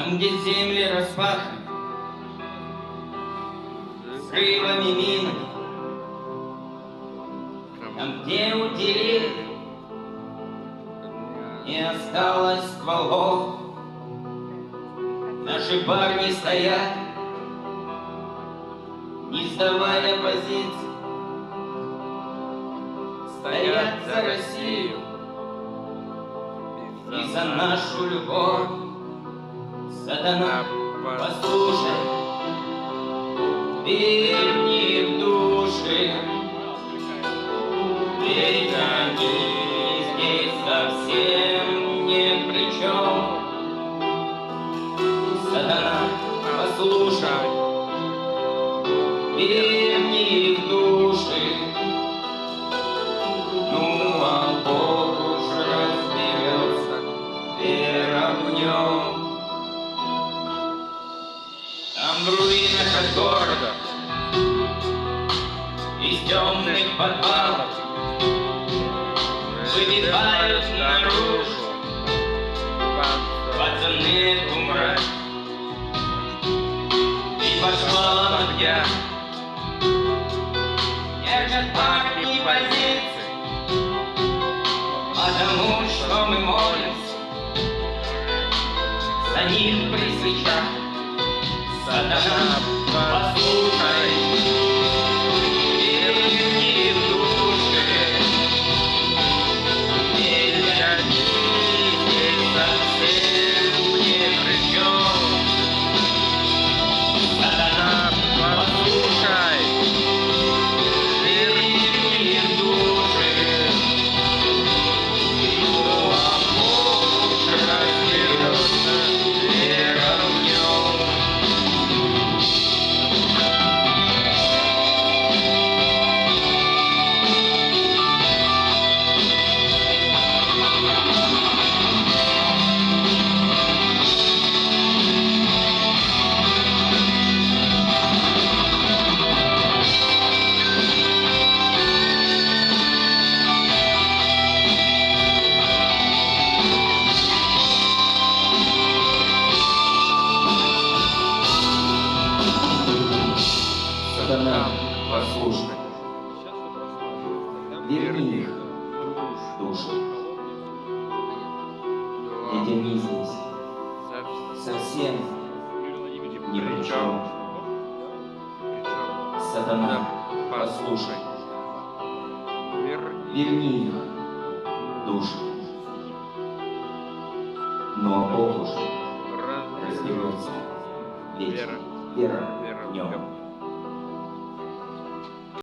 Там, где земли распахнут взрывами мин, там, где у деревьев не осталось стволов, наши парни стоят, не сдавая позиций, стоят за Россию и за нашу любовь. Сатана, послушай, верни в души, ведь они здесь совсем ни при чем. Сатана, послушай, верни в души, ну а Бог уж разберется, вера в нем. Там в руинах от города, из темных подвалов выбегают наружу пацаны умрать. И пошла ногтя, держат парни позиции, потому что мы молимся за них при свечах. Сатана, послушай, верни в души, ведь они здесь совсем ни при чем. Сатана, послушай, верни в души, ну а Бог уж разберется, вера в нем. Сатана, послушай, верни их в душу, ведь они здесь совсем ни при чем. Сатана, послушай, верни их в душу, но Бог уж разберется, ведь вера в нем.